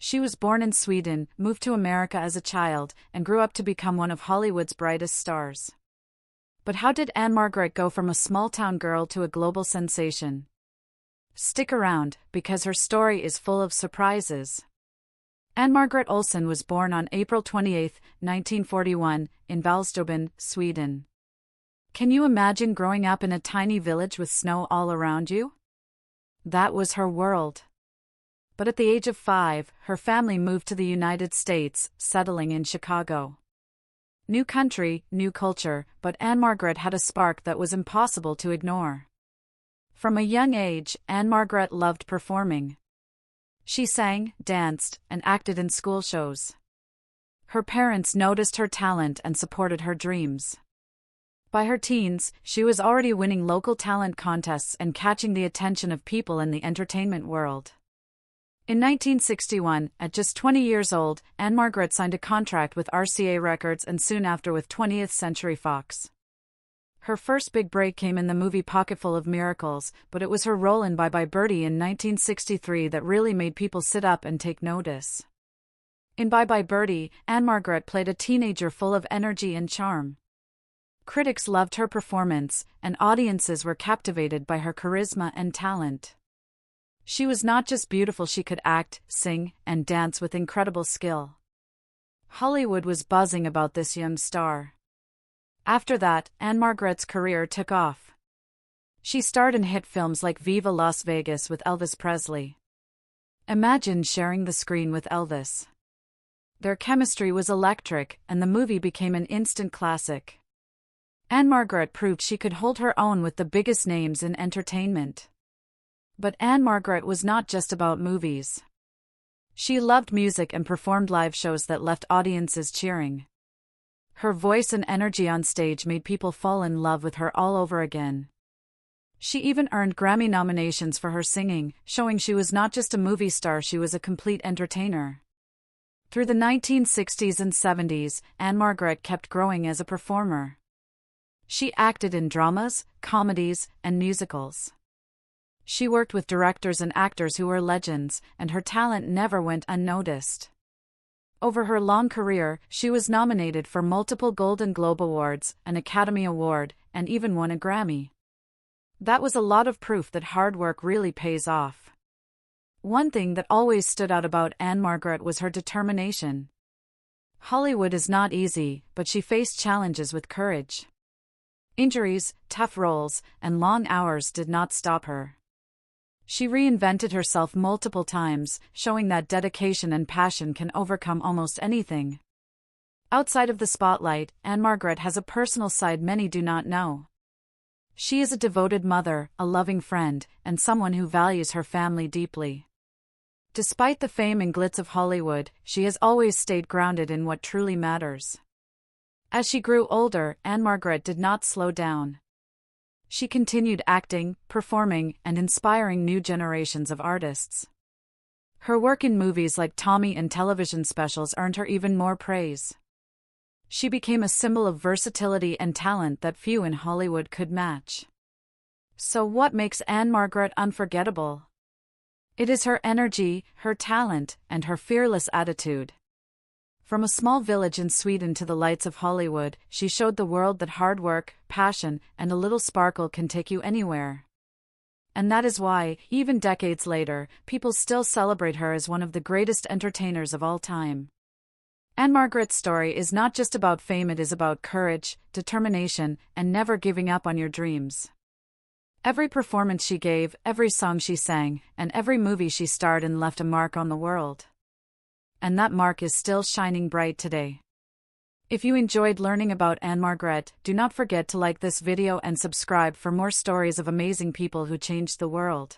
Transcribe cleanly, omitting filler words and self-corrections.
She was born in Sweden, moved to America as a child, and grew up to become one of Hollywood's brightest stars. But how did Ann-Margret go from a small-town girl to a global sensation? Stick around, because her story is full of surprises. Ann-Margret Olsen was born on April 28, 1941, in Valstoben, Sweden. Can you imagine growing up in a tiny village with snow all around you? That was her world. But at the age of 5, her family moved to the United States, settling in Chicago. New country, new culture, but Ann-Margret had a spark that was impossible to ignore. From a young age, Ann-Margret loved performing. She sang, danced, and acted in school shows. Her parents noticed her talent and supported her dreams. By her teens, she was already winning local talent contests and catching the attention of people in the entertainment world. In 1961, at just 20 years old, Ann-Margret signed a contract with RCA Records and soon after with 20th Century Fox. Her first big break came in the movie Pocketful of Miracles, but it was her role in Bye Bye Birdie in 1963 that really made people sit up and take notice. In Bye Bye Birdie, Ann-Margret played a teenager full of energy and charm. Critics loved her performance, and audiences were captivated by her charisma and talent. She was not just beautiful, she could act, sing, and dance with incredible skill. Hollywood was buzzing about this young star. After that, Ann-Margret's career took off. She starred in hit films like Viva Las Vegas with Elvis Presley. Imagine sharing the screen with Elvis. Their chemistry was electric, and the movie became an instant classic. Ann-Margret proved she could hold her own with the biggest names in entertainment. But Ann-Margret was not just about movies. She loved music and performed live shows that left audiences cheering. Her voice and energy on stage made people fall in love with her all over again. She even earned Grammy nominations for her singing, showing she was not just a movie star, she was a complete entertainer. Through the 1960s and 70s, Ann-Margret kept growing as a performer. She acted in dramas, comedies, and musicals. She worked with directors and actors who were legends, and her talent never went unnoticed. Over her long career, she was nominated for multiple Golden Globe Awards, an Academy Award, and even won a Grammy. That was a lot of proof that hard work really pays off. One thing that always stood out about Ann-Margret was her determination. Hollywood is not easy, but she faced challenges with courage. Injuries, tough roles, and long hours did not stop her. She reinvented herself multiple times, showing that dedication and passion can overcome almost anything. Outside of the spotlight, Ann-Margret has a personal side many do not know. She is a devoted mother, a loving friend, and someone who values her family deeply. Despite the fame and glitz of Hollywood, she has always stayed grounded in what truly matters. As she grew older, Ann-Margret did not slow down. She continued acting, performing, and inspiring new generations of artists. Her work in movies like Tommy and television specials earned her even more praise. She became a symbol of versatility and talent that few in Hollywood could match. So what makes Ann-Margret unforgettable? It is her energy, her talent, and her fearless attitude. From a small village in Sweden to the lights of Hollywood, she showed the world that hard work, passion, and a little sparkle can take you anywhere. And that is why, even decades later, people still celebrate her as one of the greatest entertainers of all time. Ann-Margret's story is not just about fame, it is about courage, determination, and never giving up on your dreams. Every performance she gave, every song she sang, and every movie she starred in left a mark on the world. And that mark is still shining bright today. If you enjoyed learning about Ann-Margret, do not forget to like this video and subscribe for more stories of amazing people who changed the world.